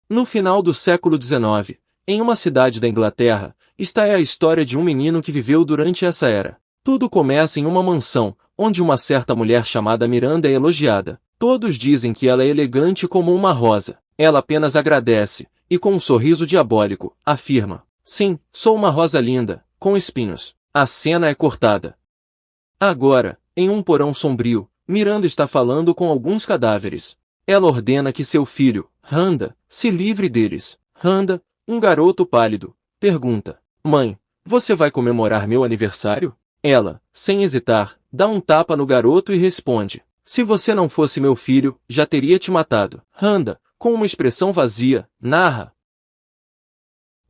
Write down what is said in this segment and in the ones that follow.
No final do século XIX, em uma cidade da Inglaterra, esta é a história de um menino que viveu durante essa era. Tudo começa em uma mansão, onde uma certa mulher chamada Miranda é elogiada. Todos dizem que ela é elegante como uma rosa. Ela apenas agradece, e com um sorriso diabólico, afirma: "Sim, sou uma rosa linda, com espinhos." A cena é cortada. Agora, em um porão sombrio, Miranda está falando com alguns cadáveres. Ela ordena que seu filho, Randa, se livre deles. Randa, um garoto pálido, pergunta: "Mãe, você vai comemorar meu aniversário?" Ela, sem hesitar, dá um tapa no garoto e responde: "Se você não fosse meu filho, já teria te matado." Randa, com uma expressão vazia, narra: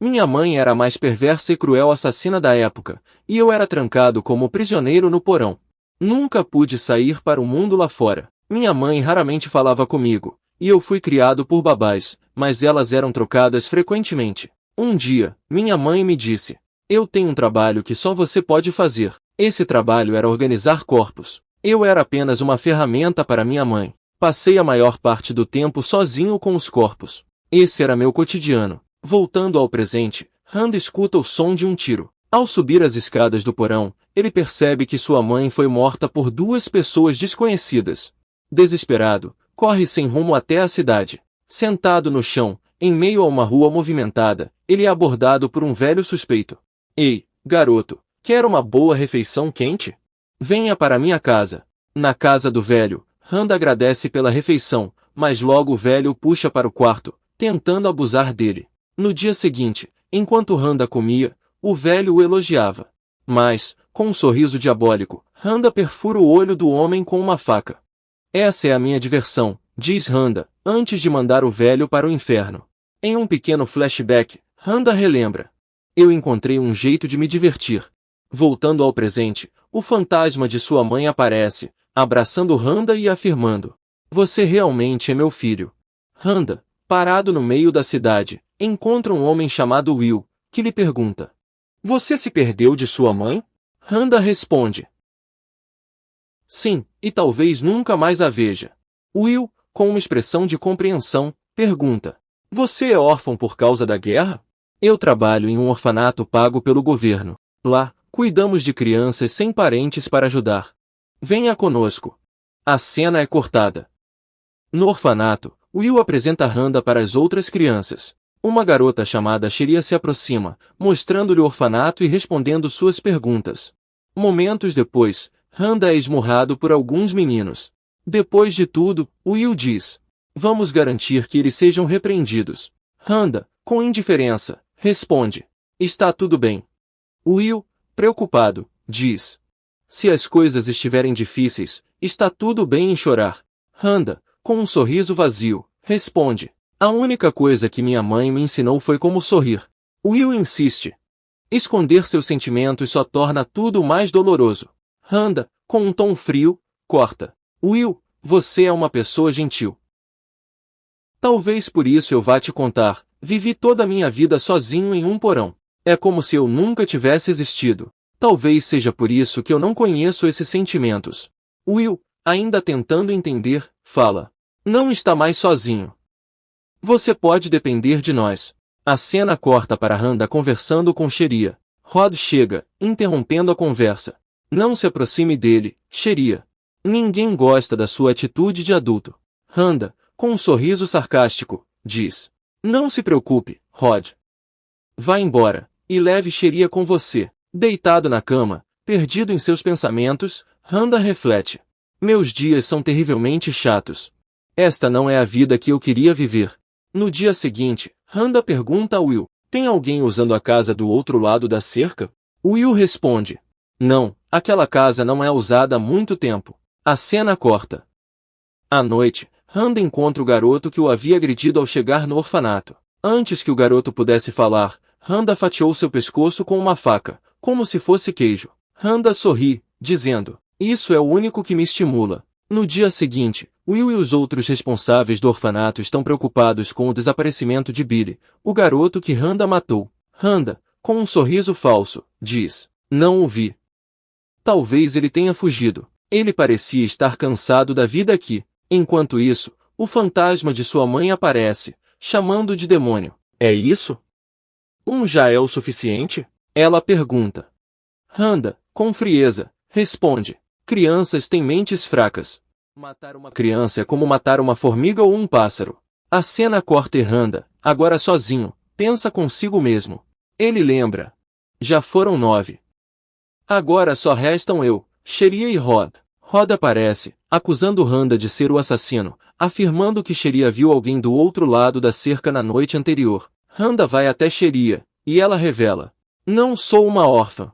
"Minha mãe era a mais perversa e cruel assassina da época, e eu era trancado como prisioneiro no porão. Nunca pude sair para o mundo lá fora. Minha mãe raramente falava comigo, e eu fui criado por babás, mas elas eram trocadas frequentemente. Um dia, minha mãe me disse: 'Eu tenho um trabalho que só você pode fazer.' Esse trabalho era organizar corpos. Eu era apenas uma ferramenta para minha mãe. Passei a maior parte do tempo sozinho com os corpos. Esse era meu cotidiano." Voltando ao presente, Randa escuta o som de um tiro. Ao subir as escadas do porão, ele percebe que sua mãe foi morta por duas pessoas desconhecidas. Desesperado, corre sem rumo até a cidade. Sentado no chão, em meio a uma rua movimentada, ele é abordado por um velho suspeito. "Ei, garoto, quer uma boa refeição quente? Venha para minha casa." Na casa do velho, Randa agradece pela refeição, mas logo o velho o puxa para o quarto, tentando abusar dele. No dia seguinte, enquanto Randa comia, o velho o elogiava. Mas, com um sorriso diabólico, Randa perfura o olho do homem com uma faca. "Essa é a minha diversão", diz Randa, antes de mandar o velho para o inferno. Em um pequeno flashback, Randa relembra: "Eu encontrei um jeito de me divertir." Voltando ao presente, o fantasma de sua mãe aparece, abraçando Randa e afirmando: "Você realmente é meu filho." Randa, parado no meio da cidade, encontra um homem chamado Will, que lhe pergunta: "Você se perdeu de sua mãe?" Randa responde: "Sim, e talvez nunca mais a veja." Will, com uma expressão de compreensão, pergunta: "Você é órfão por causa da guerra?" "Eu trabalho em um orfanato pago pelo governo. Lá, cuidamos de crianças sem parentes para ajudar. Venha conosco." A cena é cortada. No orfanato, Will apresenta Randa para as outras crianças. Uma garota chamada Sheria se aproxima, mostrando-lhe o orfanato e respondendo suas perguntas. Momentos depois, Randa é esmurrado por alguns meninos. Depois de tudo, Will diz: "Vamos garantir que eles sejam repreendidos." Randa, com indiferença, responde: "Está tudo bem." Will, preocupado, diz: "Se as coisas estiverem difíceis, está tudo bem em chorar." Randa, com um sorriso vazio, responde: "A única coisa que minha mãe me ensinou foi como sorrir." Will insiste: "Esconder seus sentimentos só torna tudo mais doloroso." Randa, com um tom frio, corta: "Will, você é uma pessoa gentil. Talvez por isso eu vá te contar, vivi toda a minha vida sozinho em um porão. É como se eu nunca tivesse existido. Talvez seja por isso que eu não conheço esses sentimentos." Will, ainda tentando entender, fala: "Não está mais sozinho. Você pode depender de nós." A cena corta para Randa conversando com Sheria. Rod chega, interrompendo a conversa. "Não se aproxime dele, Sheria. Ninguém gosta da sua atitude de adulto." Randa, com um sorriso sarcástico, diz: "Não se preocupe, Rod. Vá embora, e leve Sheria com você." Deitado na cama, perdido em seus pensamentos, Randa reflete: "Meus dias são terrivelmente chatos. Esta não é a vida que eu queria viver." No dia seguinte, Randa pergunta a Will: "Tem alguém usando a casa do outro lado da cerca?" Will responde: "Não, aquela casa não é usada há muito tempo." A cena corta. À noite, Randa encontra o garoto que o havia agredido ao chegar no orfanato. Antes que o garoto pudesse falar, Randa fatiou seu pescoço com uma faca, como se fosse queijo. Randa sorri, dizendo: "Isso é o único que me estimula." No dia seguinte, Will e os outros responsáveis do orfanato estão preocupados com o desaparecimento de Billy, o garoto que Randa matou. Randa, com um sorriso falso, diz: "Não o vi. Talvez ele tenha fugido. Ele parecia estar cansado da vida aqui." Enquanto isso, o fantasma de sua mãe aparece, chamando de demônio. É isso? Um já é o suficiente? Ela pergunta. Randa, com frieza, responde. Crianças têm mentes fracas. Matar uma criança é como matar uma formiga ou um pássaro. A cena corta e Randa, agora sozinho, pensa consigo mesmo. Ele lembra. Já foram 9. Agora só restam eu, Sheria e Rod. Rod aparece, acusando Randa de ser o assassino, afirmando que Sheria viu alguém do outro lado da cerca na noite anterior. Randa vai até Sheria, e ela revela. Não sou uma órfã.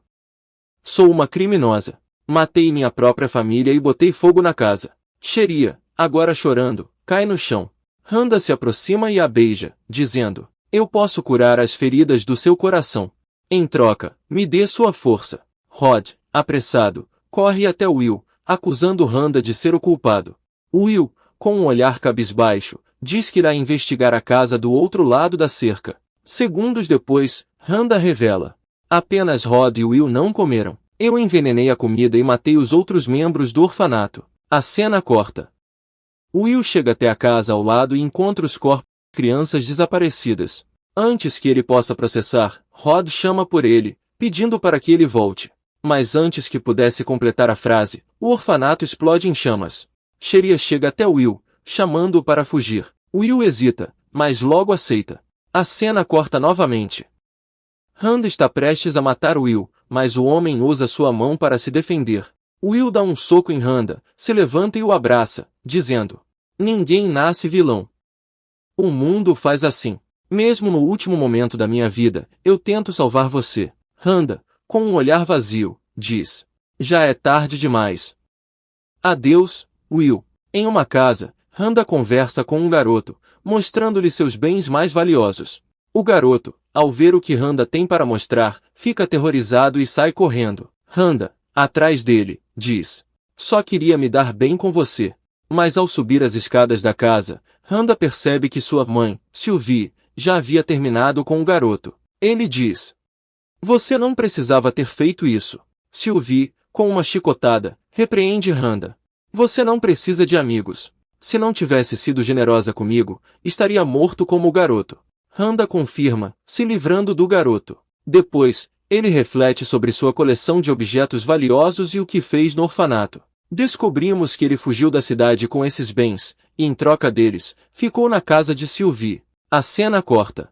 Sou uma criminosa. Matei minha própria família e botei fogo na casa. Sheria, agora chorando, cai no chão. Randa se aproxima e a beija, dizendo, eu posso curar as feridas do seu coração. Em troca, me dê sua força. Rod, apressado, corre até Will, acusando Randa de ser o culpado. Will, com um olhar cabisbaixo, diz que irá investigar a casa do outro lado da cerca. Segundos depois, Randa revela. Apenas Rod e Will não comeram. Eu envenenei a comida e matei os outros membros do orfanato. A cena corta. Will chega até a casa ao lado e encontra os corpos de crianças desaparecidas. Antes que ele possa processar, Rod chama por ele, pedindo para que ele volte. Mas antes que pudesse completar a frase, o orfanato explode em chamas. Sheria chega até Will, chamando-o para fugir. Will hesita, mas logo aceita. A cena corta novamente. Randa está prestes a matar Will, mas o homem usa sua mão para se defender. Will dá um soco em Randa, se levanta e o abraça, dizendo: ninguém nasce vilão. O mundo faz assim. Mesmo no último momento da minha vida, eu tento salvar você. Randa, com um olhar vazio, diz: já é tarde demais. Adeus, Will. Em uma casa, Randa conversa com um garoto, mostrando-lhe seus bens mais valiosos. O garoto, ao ver o que Randa tem para mostrar, fica aterrorizado e sai correndo. Randa, atrás dele, diz: só queria me dar bem com você. Mas ao subir as escadas da casa, Randa percebe que sua mãe, Sylvie, já havia terminado com o garoto. Ele diz: você não precisava ter feito isso. Sylvie, com uma chicotada, repreende Randa. Você não precisa de amigos. Se não tivesse sido generosa comigo, estaria morto como o garoto. Randa confirma, se livrando do garoto. Depois, ele reflete sobre sua coleção de objetos valiosos e o que fez no orfanato. Descobrimos que ele fugiu da cidade com esses bens, e em troca deles, ficou na casa de Sylvie. A cena corta.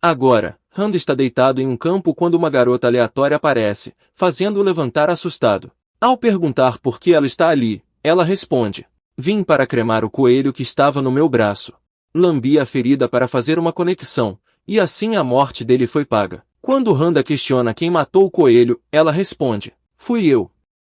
Agora, Randa está deitado em um campo quando uma garota aleatória aparece, fazendo-o levantar assustado. Ao perguntar por que ela está ali, ela responde: vim para cremar o coelho que estava no meu braço. Lambi a ferida para fazer uma conexão, e assim a morte dele foi paga. Quando Randa questiona quem matou o coelho, ela responde: fui eu.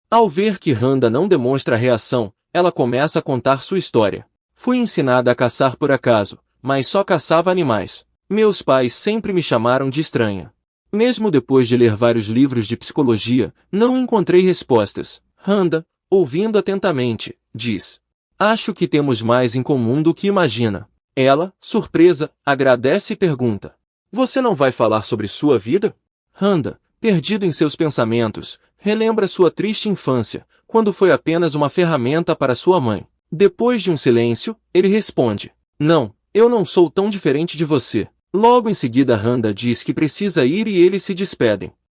Ao ver que Randa não demonstra reação, ela começa a contar sua história. Fui ensinada a caçar por acaso, mas só caçava animais. Meus pais sempre me chamaram de estranha. Mesmo depois de ler vários livros de psicologia, não encontrei respostas. Randa, ouvindo atentamente, diz: acho que temos mais em comum do que imagina. Ela, surpresa, agradece e pergunta: você não vai falar sobre sua vida? Randa, perdido em seus pensamentos, relembra sua triste infância, quando foi apenas uma ferramenta para sua mãe. Depois de um silêncio, ele responde: não, eu não sou tão diferente de você. Logo em seguida Randa diz que precisa ir e eles se despedem.